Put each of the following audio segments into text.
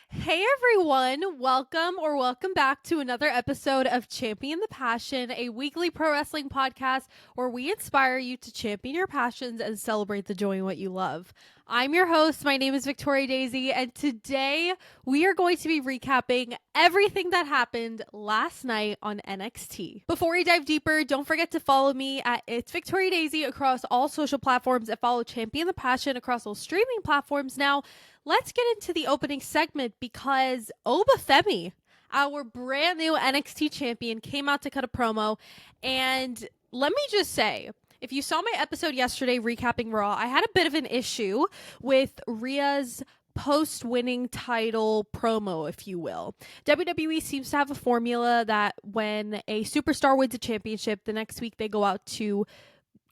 Hey everyone, welcome back to another episode of Champion the Passion, a weekly pro wrestling podcast where we inspire you to champion your passions and celebrate the joy in what you love. I'm your host, my name is Victoria Daisy, and today we are going to be recapping everything that happened last night on NXT. Before we dive deeper, don't forget to follow me at It's Victoria Daisy across all social platforms and follow Champion the Passion across all streaming platforms. Now, let's get into the opening segment because Obafemi, our brand new NXT champion, came out to cut a promo. And let me just say, if you saw my episode yesterday recapping Raw, I had a bit of an issue with Rhea's post-winning title promo, if you will. WWE seems to have a formula that when a superstar wins a championship, the next week they go out to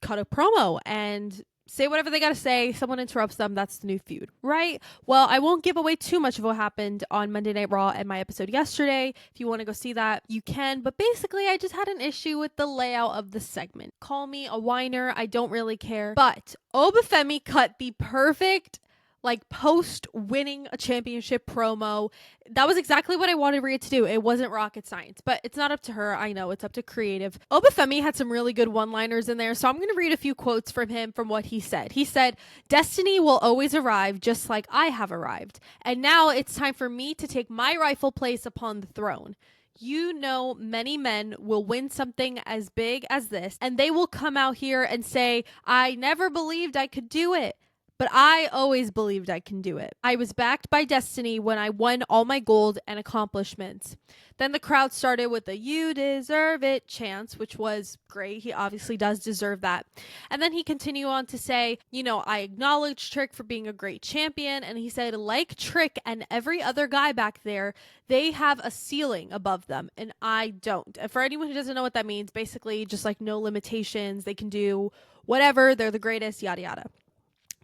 cut a promo and say whatever they gotta say. Someone interrupts them. That's the new feud, right? Well, I won't give away too much of what happened on Monday Night Raw and my episode yesterday. If you want to go see that, you can. But basically, I just had an issue with the layout of the segment. Call me a whiner. I don't really care. But Obafemi cut the perfect post winning a championship promo. That was exactly what I wanted Rhea to do. It wasn't rocket science, but it's not up to her. I know it's up to creative. Obafemi had some really good one-liners in there, so I'm going to read a few quotes from him from what he said. He said, "Destiny will always arrive just like I have arrived. And now it's time for me to take my rightful place upon the throne. You know, many men will win something as big as this, and they will come out here and say, I never believed I could do it. But I always believed I can do it. I was backed by destiny when I won all my gold and accomplishments." Then the crowd started with a "you deserve it" chants, which was great. He obviously does deserve that. And then he continued on to say, I acknowledge Trick for being a great champion. And he said, like Trick and every other guy back there, they have a ceiling above them, and I don't. And for anyone who doesn't know what that means, basically just like no limitations. They can do whatever. They're the greatest, yada, yada.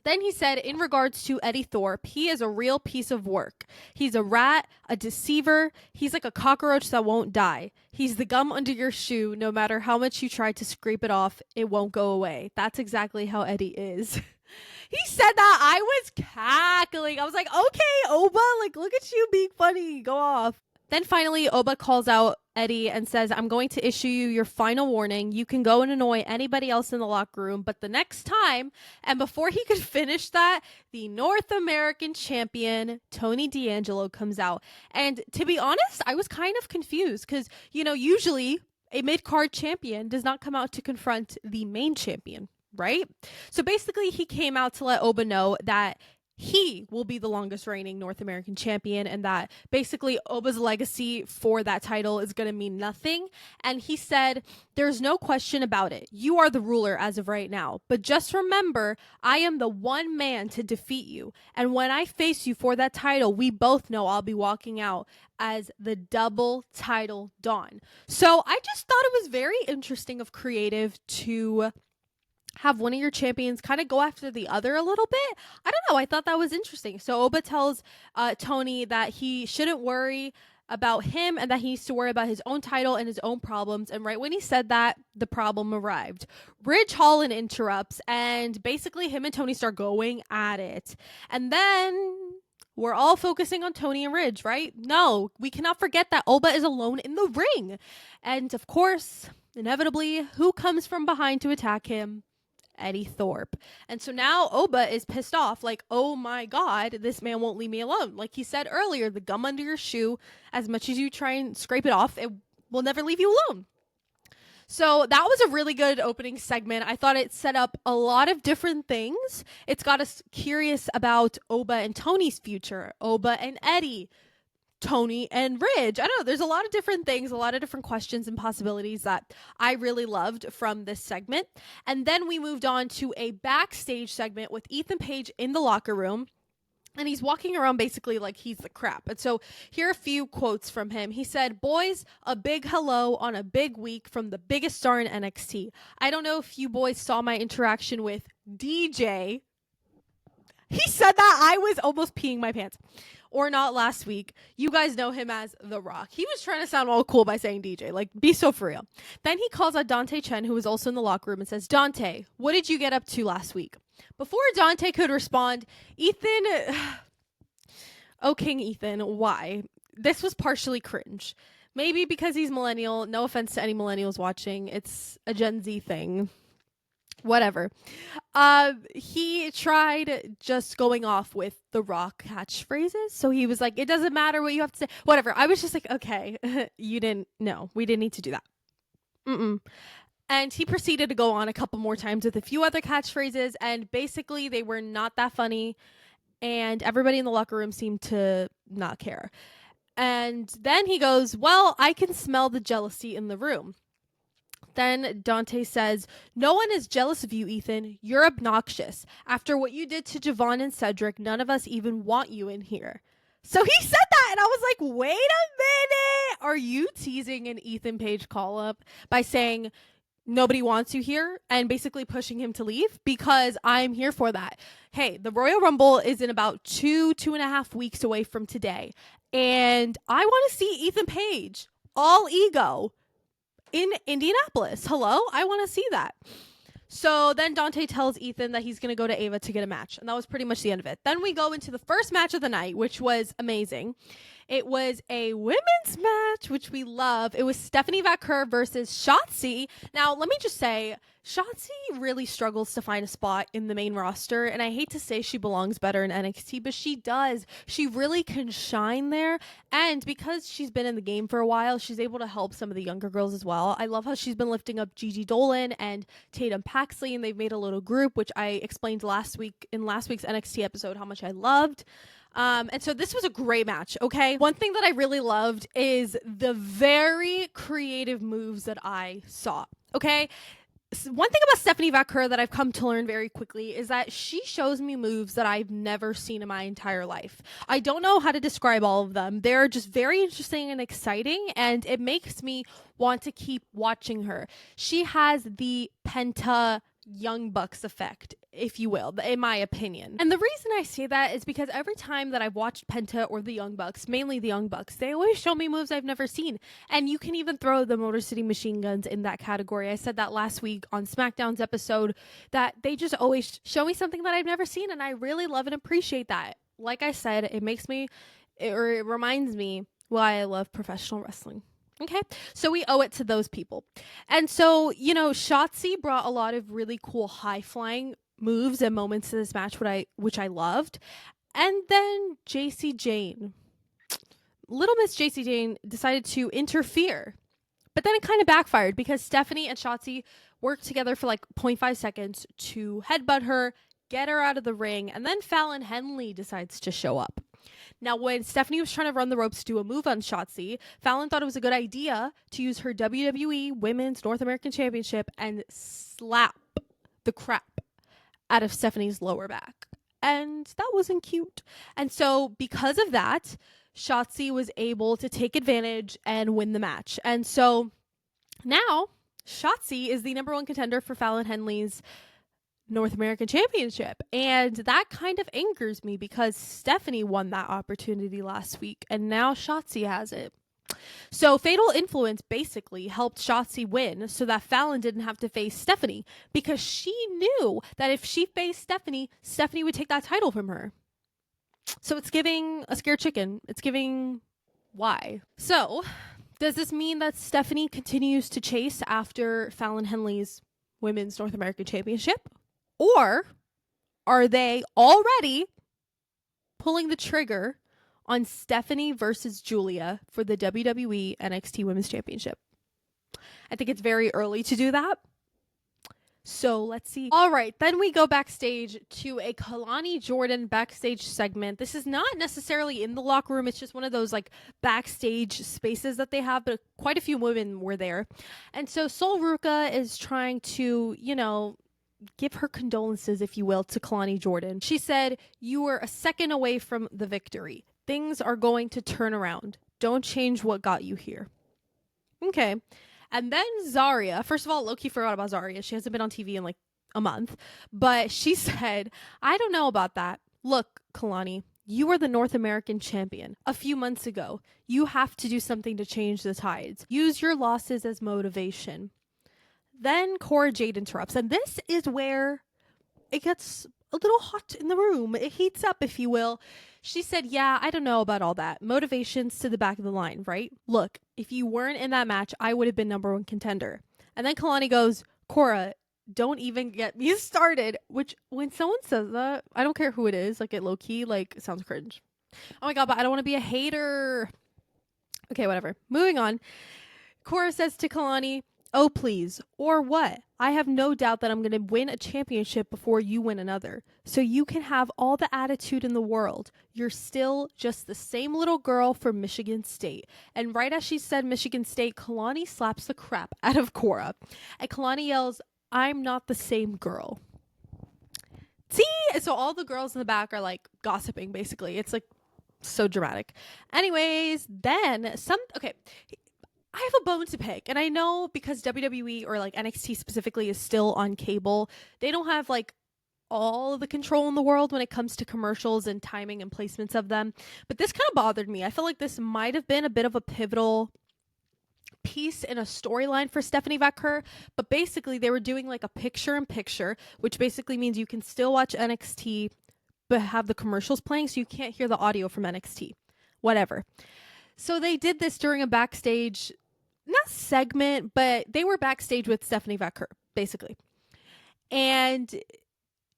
Then he said, in regards to Eddie Thorpe, he is a real piece of work. He's a rat, a deceiver. He's like a cockroach that won't die. He's the gum under your shoe. No matter how much you try to scrape it off, it won't go away. That's exactly how Eddie is. He said that. I was cackling. I was like, okay, Oba, look at you being funny. Go off. Then finally, Oba calls out Eddie and says, I'm going to issue you your final warning. You can go and annoy anybody else in the locker room, but the next time, and before he could finish that, the North American champion, Tony D'Angelo, comes out. And to be honest, I was kind of confused because, usually a mid-card champion does not come out to confront the main champion, right? So basically, he came out to let Oba know that he will be the longest reigning North American champion, and that basically Oba's legacy for that title is going to mean nothing. And he said, there's no question about it. You are the ruler as of right now. But just remember, I am the one man to defeat you. And when I face you for that title, we both know I'll be walking out as the double title Dawn. So I just thought it was very interesting of creative to have one of your champions kind of go after the other a little bit. I don't know. I thought that was interesting. So Oba tells Tony that he shouldn't worry about him and that he needs to worry about his own title and his own problems. And right when he said that, the problem arrived. Ridge Holland interrupts, and basically him and Tony start going at it. And then we're all focusing on Tony and Ridge, right? No, we cannot forget that Oba is alone in the ring. And of course, inevitably, who comes from behind to attack him? Eddie Thorpe. And so now Oba is pissed off, like, oh my god, this man won't leave me alone. Like he said earlier, the gum under your shoe, as much as you try and scrape it off, it will never leave you alone. So that was a really good opening segment. I thought it set up a lot of different things. It's got us curious about Oba and Tony's future, Oba and Eddie, Tony and Ridge. I don't know. There's a lot of different things, a lot of different questions and possibilities that I really loved from this segment. And then we moved on to a backstage segment with Ethan Page in the locker room. And he's walking around basically like he's the crap. And so here are a few quotes from him. He said, boys, a big hello on a big week from the biggest star in NXT. I don't know if you boys saw my interaction with DJ. He said that. I was almost peeing my pants. Or not last week. You guys know him as The Rock. He was trying to sound all cool by saying DJ. Like, be so for real. Then he calls out Dante Chen, who was also in the locker room, and says, Dante, what did you get up to last week? Before Dante could respond, Ethan Oh, King Ethan, why? This was partially cringe. Maybe because he's millennial. No offense to any millennials watching. It's a Gen Z thing. Whatever. He tried just going off with the Rock catchphrases. So he was like, it doesn't matter what you have to say. Whatever. I was just like, okay, we didn't need to do that. And he proceeded to go on a couple more times with a few other catchphrases. And basically, they were not that funny. And everybody in the locker room seemed to not care. And then he goes, well, I can smell the jealousy in the room. Then Dante says, no one is jealous of you, Ethan. You're obnoxious. After what you did to Javon and Cedric, none of us even want you in here. So he said that, and I was like, wait a minute. Are you teasing an Ethan Page call-up by saying nobody wants you here and basically pushing him to leave? Because I'm here for that. Hey, the Royal Rumble is in about 2.5 weeks away from today. And I want to see Ethan Page, all ego, in Indianapolis. Hello? I want to see that. So then Dante tells Ethan that he's going to go to Ava to get a match. And that was pretty much the end of it. Then we go into the first match of the night, which was amazing. It was a women's match, which we love. It was Stephanie Vaquer versus Shotzi. Now, let me just say, Shotzi really struggles to find a spot in the main roster. And I hate to say she belongs better in NXT, but she does. She really can shine there. And because she's been in the game for a while, she's able to help some of the younger girls as well. I love how she's been lifting up Gigi Dolan and Tatum Paxley, and they've made a little group, which I explained last week's NXT episode how much I loved. And so this was a great match, okay? One thing that I really loved is the very creative moves that I saw, okay? One thing about Stephanie Vaquer that I've come to learn very quickly is that she shows me moves that I've never seen in my entire life. I don't know how to describe all of them. They're just very interesting and exciting, and it makes me want to keep watching her. She has the Penta Young Bucks effect, if you will, in my opinion. And the reason I say that is because every time that I've watched Penta or the Young Bucks, mainly the Young Bucks, they always show me moves I've never seen. And you can even throw the Motor City Machine Guns in that category. I said that last week on SmackDown's episode, that they just always show me something that I've never seen, and I really love and appreciate that. Like I said, it reminds me why I love professional wrestling. Okay, so we owe it to those people. And so, Shotzi brought a lot of really cool high-flying moves and moments to this match, which I loved. And then Little Miss JC Jane decided to interfere. But then it kind of backfired because Stephanie and Shotzi worked together for like 0.5 seconds to headbutt her, get her out of the ring, and then Fallon Henley decides to show up. Now, when Stephanie was trying to run the ropes to do a move on Shotzi, Fallon thought it was a good idea to use her WWE Women's North American Championship and slap the crap out of Stephanie's lower back. And that wasn't cute. And so because of that, Shotzi was able to take advantage and win the match. And so now Shotzi is the number one contender for Fallon Henley's North American Championship. And that kind of angers me because Stephanie won that opportunity last week and now Shotzi has it. So Fatal Influence basically helped Shotzi win so that Fallon didn't have to face Stephanie because she knew that if she faced Stephanie, Stephanie would take that title from her. So it's giving a scared chicken. It's giving why. So does this mean that Stephanie continues to chase after Fallon Henley's Women's North American Championship? Or are they already pulling the trigger on Stephanie versus Julia for the WWE NXT Women's Championship? I think it's very early to do that. So let's see. All right, then we go backstage to a Kalani Jordan backstage segment. This is not necessarily in the locker room. It's just one of those like backstage spaces that they have, but quite a few women were there. And so Sol Ruka is trying to, give her condolences, if you will, to Kalani Jordan. She said, "You were a second away from the victory. Things are going to turn around. Don't change what got you here." Okay. And then Zarya, first of all, low-key forgot about Zarya. She hasn't been on TV in like a month. But she said, "I don't know about that. Look, Kalani, you were the North American champion a few months ago. You have to do something to change the tides. Use your losses as motivation." Then Cora Jade interrupts. And this is where it gets a little hot in the room. It heats up, if you will. She said, yeah, I don't know about all that. Motivations to the back of the line, right? Look, if you weren't in that match, I would have been number one contender. And then Kalani goes, Cora, don't even get me started. Which, when someone says that, I don't care who it is, like, it low key, like, it sounds cringe. Oh my God, but I don't want to be a hater. Okay, whatever. Moving on. Cora says to Kalani, oh, please. Or what? I have no doubt that I'm going to win a championship before you win another. So you can have all the attitude in the world. You're still just the same little girl from Michigan State. And right as she said Michigan State, Kalani slaps the crap out of Cora. And Kalani yells, I'm not the same girl. See? So all the girls in the back are like gossiping, basically. It's like so dramatic. Anyways, then okay. I have a bone to pick, and I know because WWE or like NXT specifically is still on cable, they don't have like all of the control in the world when it comes to commercials and timing and placements of them. But this kind of bothered me. I feel like this might have been a bit of a pivotal piece in a storyline for Stephanie Vaquer, but basically they were doing like a picture-in-picture, which basically means you can still watch NXT but have the commercials playing, so you can't hear the audio from NXT. Whatever. So they did this during a backstage, not segment, but they were backstage with Stephanie Vaquer, basically. And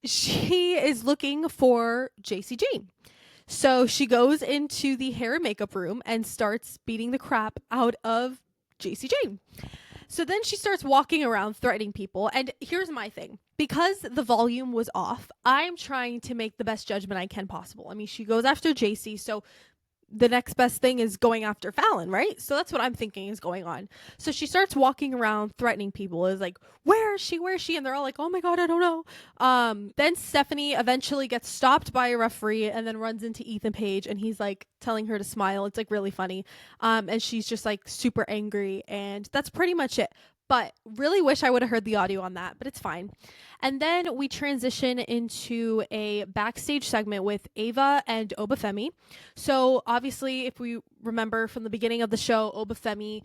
she is looking for JC Jane. So she goes into the hair and makeup room and starts beating the crap out of JC Jane. So then she starts walking around threatening people. And here's my thing. Because the volume was off, I'm trying to make the best judgment I can possible. I mean, she goes after JC, so the next best thing is going after Fallon, right? So that's what I'm thinking is going on. So she starts walking around threatening people. Is like, where is she? Where is she? And they're all like, oh my God, I don't know. Then Stephanie eventually gets stopped by a referee and then runs into Ethan Page, and he's like telling her to smile. It's like really funny. And she's just like super angry, and that's pretty much it. But really wish I would have heard the audio on that, but it's fine. And then we transition into a backstage segment with Ava and Obafemi. So obviously, if we remember from the beginning of the show, Obafemi,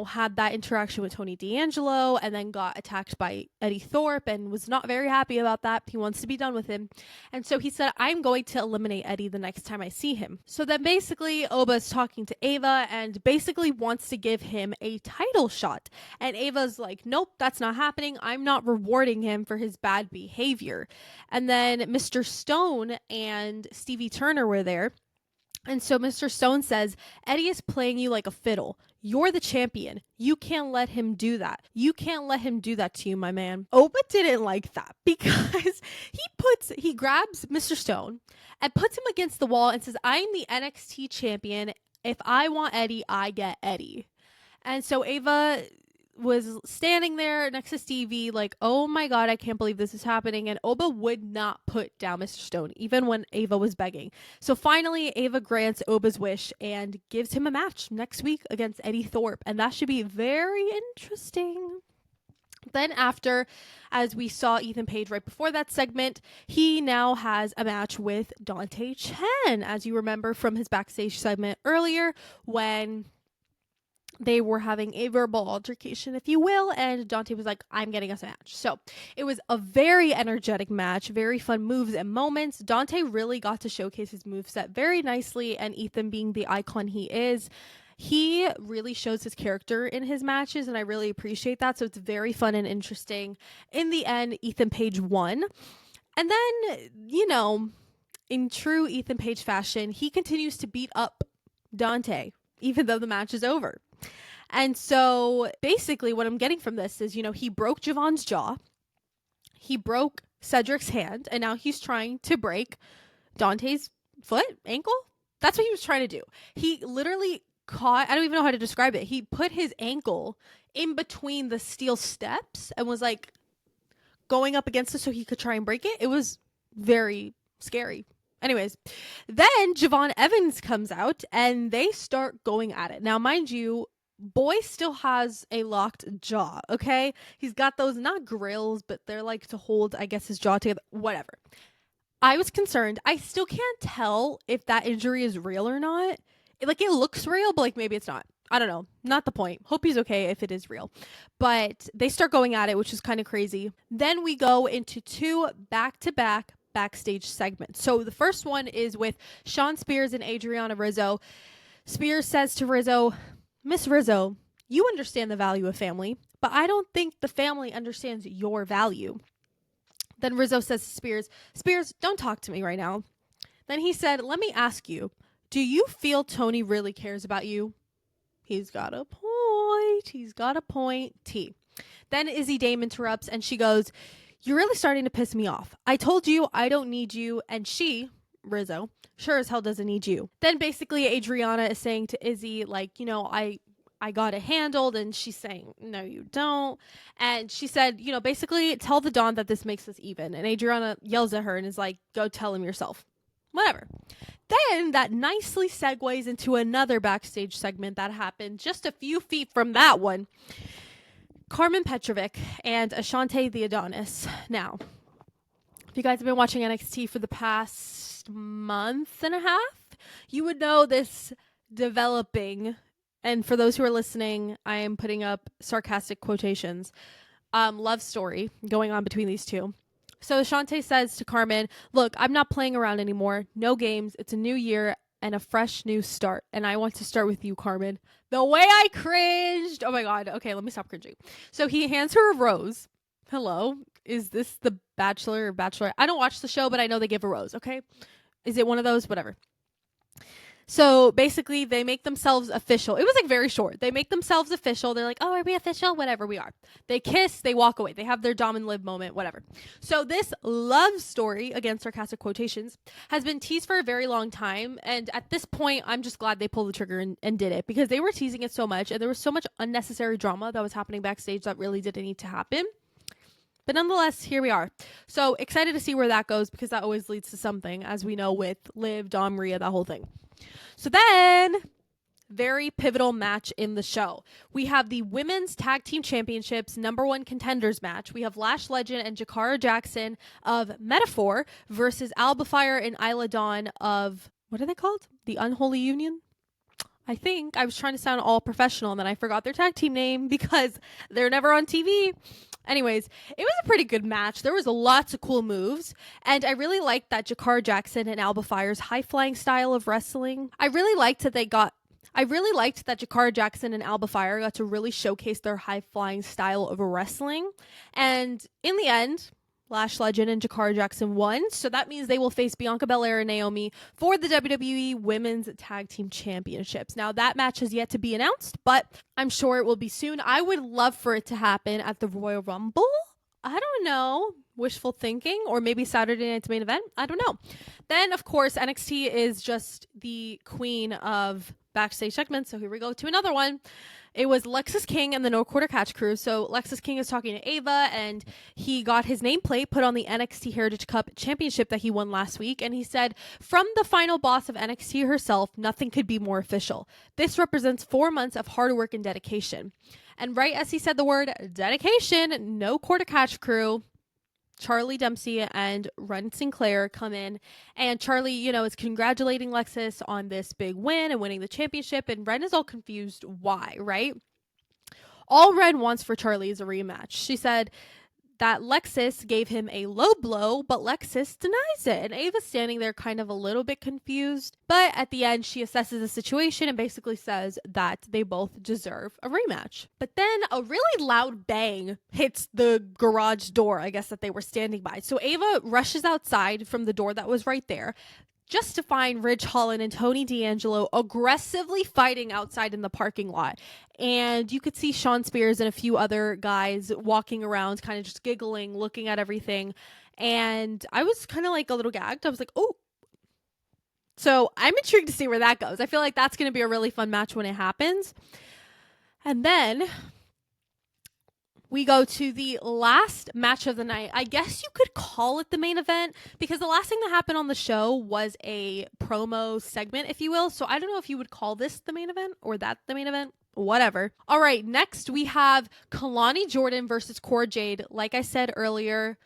had that interaction with Tony D'Angelo and then got attacked by Eddie Thorpe and was not very happy about that. He wants to be done with him. And so he said, I'm going to eliminate Eddie the next time I see him. So then basically Oba's talking to Ava and basically wants to give him a title shot. And Ava's like, nope, that's not happening. I'm not rewarding him for his bad behavior. And then Mr. Stone and Stevie Turner were there. And so Mr. Stone says, Eddie is playing you like a fiddle. You're the champion. You can't let him do that. You can't let him do that to you, my man. Oba didn't like that because he grabs Mr. Stone and puts him against the wall and says, I'm the NXT champion. If I want Eddie, I get Eddie. And so Ava was standing there next to Stevie like, oh my God, I can't believe this is happening. And Oba would not put down Mr. Stone, even when Ava was begging. So finally, Ava grants Oba's wish and gives him a match next week against Eddie Thorpe. And that should be very interesting. Then after, as we saw Ethan Page right before that segment, he now has a match with Dante Chen, as you remember from his backstage segment earlier when they were having a verbal altercation, if you will, and Dante was like, I'm getting us a match. So it was a very energetic match, very fun moves and moments. Dante really got to showcase his moveset very nicely, and Ethan, being the icon he is, he really shows his character in his matches, and I really appreciate that. So it's very fun and interesting. In the end, Ethan Page won. And then, in true Ethan Page fashion, he continues to beat up Dante, even though the match is over. And so basically what I'm getting from this is, he broke Javon's jaw. He broke Cedric's hand. And now he's trying to break Dante's foot, ankle. That's what he was trying to do. He literally I don't even know how to describe it. He put his ankle in between the steel steps and was like going up against it so he could try and break it. It was very scary. Anyways, then Javon Evans comes out and they start going at it. Now, mind you, boy still has a locked jaw, okay? He's got those, not grills, but they're like to hold, I guess, his jaw together, whatever. I was concerned. I still can't tell if that injury is real or not. It looks real, but maybe it's not. I don't know. Not the point. Hope he's okay if it is real. But they start going at it, which is kind of crazy. Then we go into 2 back-to-back backstage segments. So the first one is with Shawn Spears and Adriana Rizzo. Spears says to Rizzo, "Miss Rizzo, you understand the value of family, but I don't think the family understands your value." Then Rizzo says to Spears, "Spears, don't talk to me right now." Then he said, "Let me ask you, do you feel Tony really cares about you?" He's got a point. He's got a point. T. Then Izzy Dame interrupts and she goes, "You're really starting to piss me off. I told you I don't need you." And she, Rizzo, sure as hell doesn't need you. Then basically Adriana is saying to Izzy, like, I got it handled. And she's saying, "No, you don't." And she said, basically tell the Don that this makes us even. And Adriana yells at her and is like, "Go tell him yourself." Whatever. Then that nicely segues into another backstage segment that happened just a few feet from that one. Carmen Petrovic and Ashante the Adonis. Now, if you guys have been watching NXT for the past month and a half, you would know this developing, and for those who are listening, I am putting up sarcastic quotations, love story going on between these two. So Ashante says to Carmen, "Look, I'm not playing around anymore. No games. It's a new year and a fresh new start. And I want to start with you, Carmen." The way I cringed. Oh my God. Okay, let me stop cringing. So he hands her a rose. Hello. Is this The Bachelor or Bachelor? I don't watch the show, but I know they give a rose. Okay. Is it one of those? Whatever. So basically they make themselves official. It was like very short. They make themselves official. They're like, "Oh, are we official?" Whatever, we are. They kiss, they walk away. They have their Dom and Liv moment, whatever. So this love story, again, sarcastic quotations, has been teased for a very long time. And at this point, I'm just glad they pulled the trigger and did it, because they were teasing it so much and there was so much unnecessary drama that was happening backstage that really didn't need to happen. But nonetheless, here we are. So excited to see where that goes, because that always leads to something, as we know with Liv, Dom, Rhea, that whole thing. So then, very pivotal match in the show. We have the Women's Tag Team Championships #1 contenders match. We have Lash Legend and Jakara Jackson of Metaphor versus Alba Fire and Isla Dawn of, what are they called? The Unholy Union? I think. I was trying to sound all professional and then I forgot their tag team name because they're never on TV. Anyways, it was a pretty good match. There was lots of cool moves, and I really liked that Jakara Jackson and Alba Fire's high-flying style of wrestling. I really liked that Jakara Jackson and Alba Fire got to really showcase their high-flying style of wrestling. And in the end, Lash Legend and Jakara Jackson won, so that means they will face Bianca Belair and Naomi for the WWE Women's Tag Team Championships. Now, that match has yet to be announced, but I'm sure it will be soon. I would love for it to happen at the Royal Rumble. I don't know. Wishful thinking, or maybe Saturday night's main event. I don't know. Then, of course, NXT is just the queen of backstage segments, so here we go to another one. It was Lexis King and the No Quarter Catch crew. So Lexis King is talking to Ava, and he got his nameplate put on the NXT Heritage Cup championship that he won last week. And he said, "From the final boss of NXT herself, nothing could be more official. This represents 4 months of hard work and dedication." And right as he said the word dedication, No Quarter Catch crew, Charlie Dempsey and Ren Sinclair come in, and Charlie, is congratulating Lexis on this big win and winning the championship, and Ren is all confused why, right? All Ren wants for Charlie is a rematch. She said that Lexis gave him a low blow, but Lexis denies it. And Ava's standing there kind of a little bit confused. But at the end, she assesses the situation and basically says that they both deserve a rematch. But then a really loud bang hits the garage door, I guess, that they were standing by. So Ava rushes outside from the door that was right there, just to find Ridge Holland and Tony D'Angelo aggressively fighting outside in the parking lot. And you could see Shawn Spears and a few other guys walking around, kind of just giggling, looking at everything. And I was kind of like a little gagged. I was like, oh. So I'm intrigued to see where that goes. I feel like that's going to be a really fun match when it happens. And then we go to the last match of the night. I guess you could call it the main event, because the last thing that happened on the show was a promo segment, if you will. So I don't know if you would call this the main event or that the main event. Whatever. All right, next we have Kalani Jordan versus Cora Jade. Like I said earlier,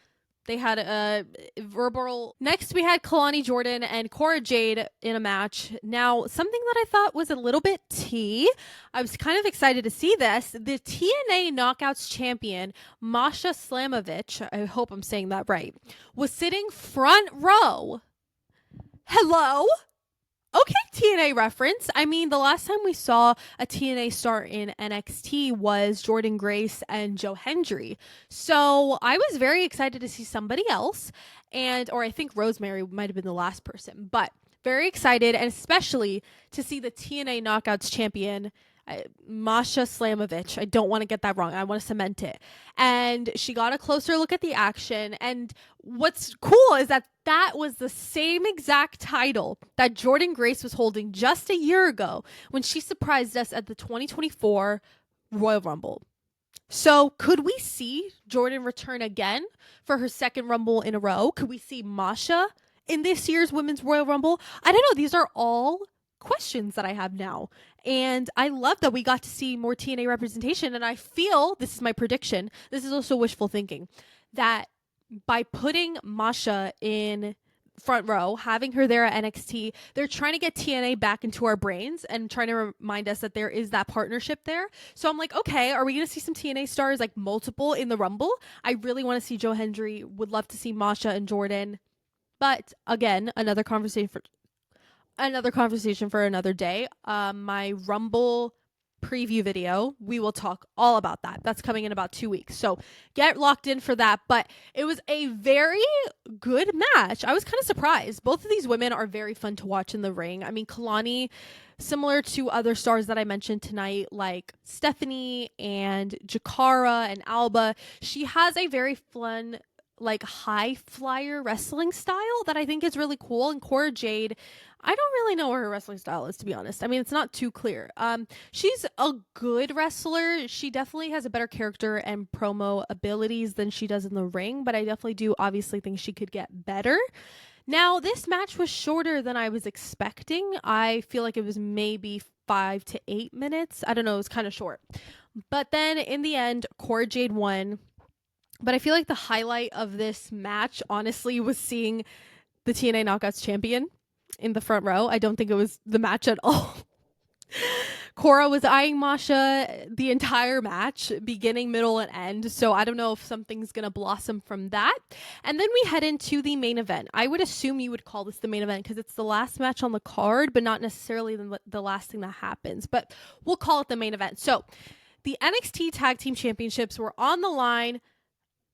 They had a verbal. Next, we had Kalani Jordan and Cora Jade in a match. Now, something that I thought was a little bit tea. I was kind of excited to see this. The TNA Knockouts champion, Masha Slamovich, I hope I'm saying that right, was sitting front row. Hello? Okay, TNA reference. I mean, the last time we saw a TNA star in NXT was Jordan Grace and Joe Hendry. So I was very excited to see somebody else. Or I think Rosemary might have been the last person. But very excited, and especially to see the TNA Knockouts champion, Masha Slamovich. I don't want to get that wrong. I want to cement it. And she got a closer look at the action. And what's cool is that was the same exact title that Jordan Grace was holding just a year ago when she surprised us at the 2024 Royal Rumble. So could we see Jordan return again for her second Rumble in a row? Could we see Masha in this year's Women's Royal Rumble? I don't know. These are all questions that I have now. And I love that we got to see more TNA representation. And I feel, this is my prediction, this is also wishful thinking, that by putting Masha in front row, having her there at NXT, they're trying to get TNA back into our brains and trying to remind us that there is that partnership there. So I'm like, okay, are we going to see some TNA stars, like multiple in the Rumble? I really want to see Joe Hendry, would love to see Masha and Jordan. But again, another conversation for another day. My Rumble preview video, we will talk all about that. That's coming in about 2 weeks. So get locked in for that. But it was a very good match. I was kind of surprised. Both of these women are very fun to watch in the ring. I mean, Kalani, similar to other stars that I mentioned tonight, like Stephanie and Jakara and Alba, she has a very fun, like, high flyer wrestling style that I think is really cool. And Cora Jade, I don't really know what her wrestling style is, to be honest. I mean, it's not too clear. She's a good wrestler. She definitely has a better character and promo abilities than she does in the ring, but I definitely do obviously think she could get better. Now, this match was shorter than I was expecting. I feel like it was maybe 5 to 8 minutes. I don't know. It was kind of short. But then in the end, Cora Jade won. But I feel like the highlight of this match, honestly, was seeing the TNA Knockouts champion in the front row. I don't think it was the match at all. Cora was eyeing Masha the entire match, beginning, middle, and end. So I don't know if something's going to blossom from that. And then we head into the main event. I would assume you would call this the main event because it's the last match on the card, but not necessarily the last thing that happens. But we'll call it the main event. So the NXT Tag Team Championships were on the line.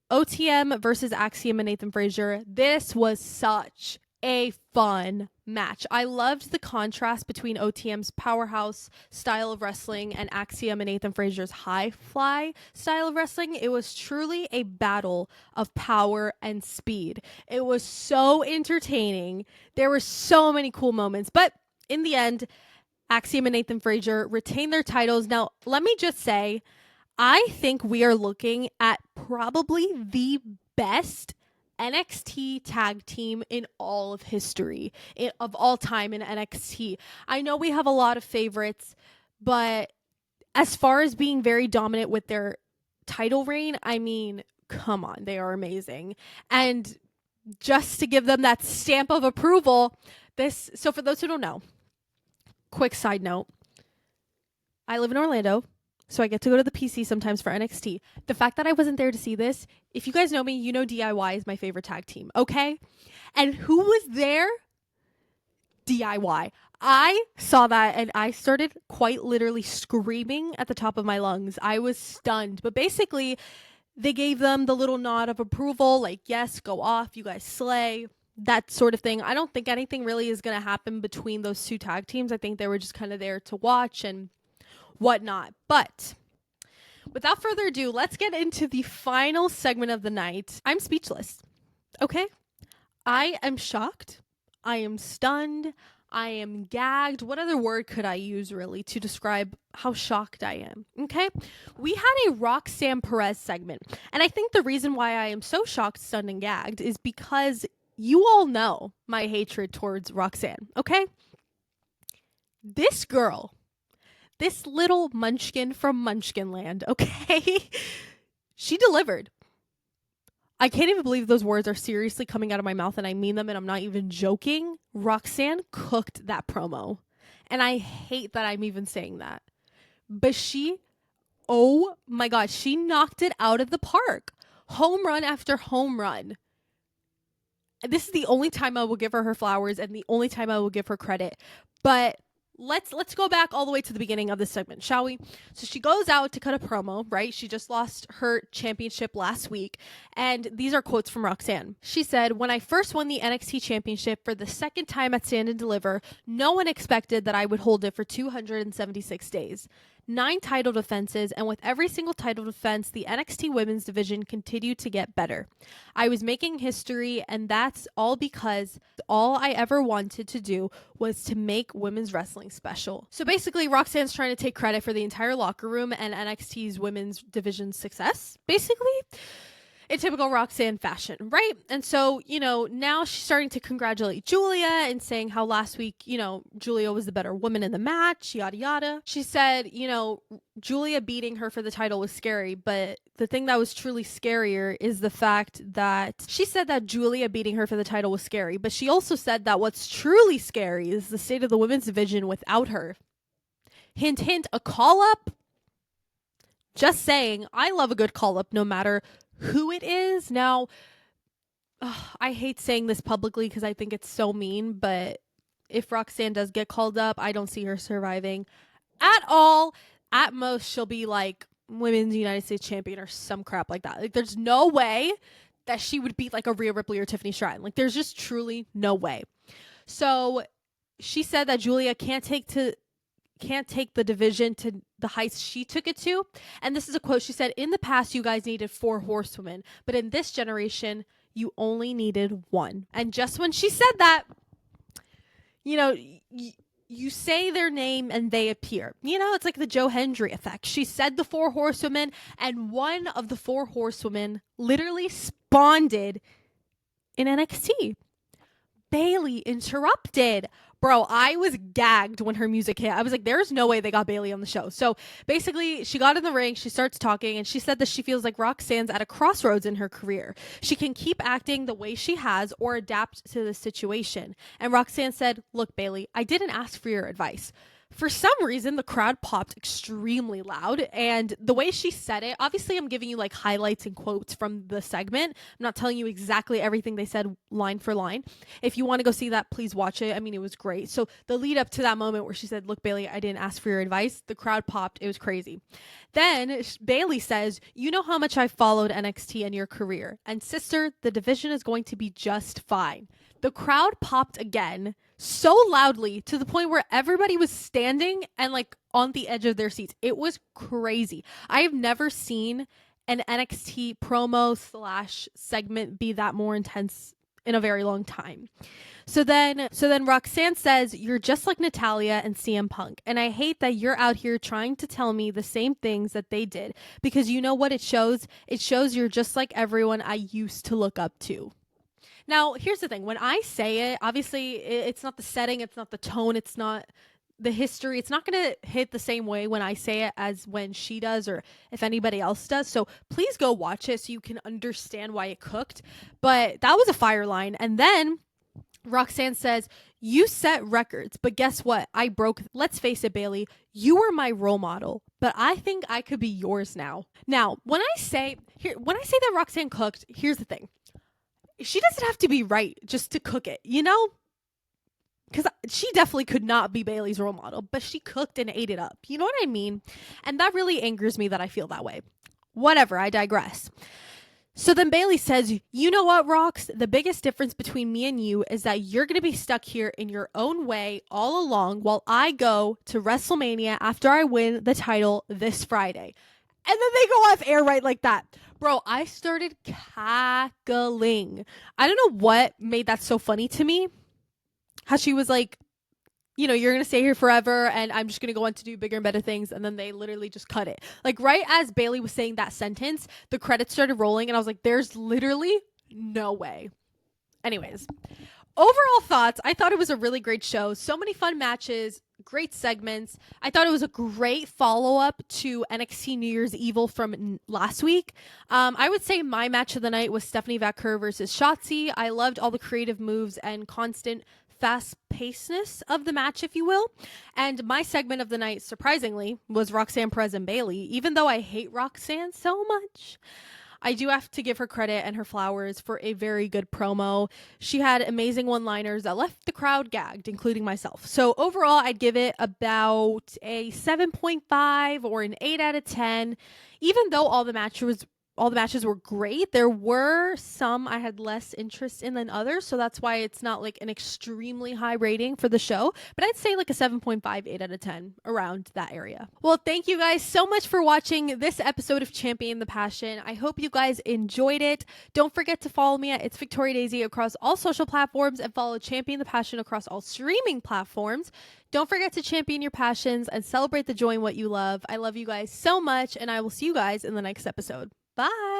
OTM versus Axiom and Nathan Frazier. This was such a fun match. I loved the contrast between OTM's powerhouse style of wrestling and Axiom and Nathan Frazier's high fly style of wrestling. It was truly a battle of power and speed. It was so entertaining. There were so many cool moments, but in the end, Axiom and Nathan Frazier retained their titles. Now, let me just say, I think we are looking at probably the best NXT tag team in all of history, of all time in NXT. I know we have a lot of favorites, but as far as being very dominant with their title reign, I mean, come on, they are amazing. And just to give them that stamp of approval, so for those who don't know, quick side note, I live in Orlando. So I get to go to the PC sometimes for NXT. The fact that I wasn't there to see this, if you guys know me, you know DIY is my favorite tag team, okay? And who was there? DIY. I saw that and I started quite literally screaming at the top of my lungs. I was stunned. But basically, they gave them the little nod of approval, like, yes, go off, you guys slay, that sort of thing. I don't think anything really is going to happen between those two tag teams. I think they were just kind of there to watch and whatnot. But without further ado, let's get into the final segment of the night. I'm speechless. Okay? I am shocked. I am stunned. I am gagged. What other word could I use really to describe how shocked I am? Okay? We had a Roxanne Perez segment. And I think the reason why I am so shocked, stunned, and gagged is because you all know my hatred towards Roxanne. Okay? This girl, this little munchkin from Munchkinland, okay? She delivered. I can't even believe those words are seriously coming out of my mouth and I mean them and I'm not even joking. Roxanne cooked that promo. And I hate that I'm even saying that. But oh my God, she knocked it out of the park. Home run after home run. This is the only time I will give her flowers and the only time I will give her credit. But let's go back all the way to the beginning of this segment, shall we? So she goes out to cut a promo, right? She just lost her championship last week. And these are quotes from Roxanne. She said, "When I first won the NXT championship for the second time at Stand and Deliver, no one expected that I would hold it for 276 days. 9 title defenses, and with every single title defense, the NXT women's division continued to get better. I was making history, and that's all because all I ever wanted to do was to make women's wrestling special." So basically, Roxanne's trying to take credit for the entire locker room and NXT's women's division's success, basically. In typical Roxanne fashion, right? And so, now she's starting to congratulate Julia and saying how last week, Julia was the better woman in the match, yada, yada. She said, Julia beating her for the title was scary, but the thing that was truly scarier is the fact that she said that Julia beating her for the title was scary, but she also said that what's truly scary is the state of the women's division without her. Hint, hint, a call-up? Just saying, I love a good call-up no matter who it is. Now, I hate saying this publicly because I think it's so mean, but if Roxanne does get called up, I don't see her surviving at all. At most, she'll be like women's United States champion or some crap like that. Like, there's no way that she would beat like a Rhea Ripley or Tiffany Stratton. Like, there's just truly no way. So she said that Julia can't take the division to the heights she took it to. And this is a quote. She said, "In the past, you guys needed 4 horsewomen, but in this generation, you only needed 1. And just when she said that, you say their name and they appear. It's like the Joe Hendry effect. She said the 4 horsewomen, and one of the 4 horsewomen literally spawned in NXT. Bayley interrupted. Bro, I was gagged when her music hit. I was like, there's no way they got Bayley on the show. So basically, she got in the ring, she starts talking, and she said that she feels like Roxanne's at a crossroads in her career. She can keep acting the way she has or adapt to the situation. And Roxanne said, "Look, Bayley, I didn't ask for your advice." For some reason, the crowd popped extremely loud, and the way she said it, obviously I'm giving you like highlights and quotes from the segment. I'm not telling you exactly everything they said line for line. If you want to go see that, please watch it. I mean, it was great. So the lead up to that moment where she said, "Look, Bayley, I didn't ask for your advice," the crowd popped. It was crazy. Then Bayley says, "You know how much I followed NXT in your career, and sister, the division is going to be just fine." The crowd popped again so loudly to the point where everybody was standing and like on the edge of their seats. It was crazy. I have never seen an NXT promo / segment be that more intense in a very long time. So then Roxanne says, "You're just like Natalya and CM Punk. And I hate that you're out here trying to tell me the same things that they did, because you know what it shows? It shows you're just like everyone I used to look up to." Now, here's the thing. When I say it, obviously, it's not the setting, it's not the tone, it's not the history. It's not going to hit the same way when I say it as when she does or if anybody else does. So please go watch it so you can understand why it cooked. But that was a fire line. And then Roxanne says, "You set records, but guess what? I broke. Let's face it, Bayley, you were my role model, but I think I could be yours now." Now, when I say that Roxanne cooked, here's the thing. She doesn't have to be right just to cook it, because she definitely could not be Bayley's role model, but she cooked and ate it up. You know what I mean? And that really angers me that I feel that way. Whatever, I digress. So then Bayley says, "You know what, Rox? The biggest difference between me and you is that you're going to be stuck here in your own way all along while I go to WrestleMania after I win the title this Friday." And then they go off air right like that. Bro, I started cackling. I don't know what made that so funny to me. How she was like, "You're going to stay here forever and I'm just going to go on to do bigger and better things." And then they literally just cut it. Like right as Bayley was saying that sentence, the credits started rolling and I was like, there's literally no way. Anyways, overall thoughts, I thought it was a really great show. So many fun matches, great segments. I thought it was a great follow-up to NXT New Year's Evil from last week. I would say my match of the night was Stephanie Vaquer versus Shotzi. I loved all the creative moves and constant fast-pacedness of the match, if you will. And my segment of the night, surprisingly, was Roxanne Perez and Bayley. Even though I hate Roxanne so much, I do have to give her credit and her flowers for a very good promo. She had amazing one-liners that left the crowd gagged, including myself. So overall, I'd give it about a 7.5 or an 8 out of 10. Even though all the matches were great, there were some I had less interest in than others, so that's why it's not like an extremely high rating for the show, but I'd say like a 7.5, 8 out of 10, around that area. Well, thank you guys so much for watching this episode of Champion the Passion. I hope you guys enjoyed it. Don't forget to follow me at It's Victoria Daisy across all social platforms and follow Champion the Passion across all streaming platforms. Don't forget to champion your passions and celebrate the joy in what you love. I love you guys so much, and I will see you guys in the next episode. Bye.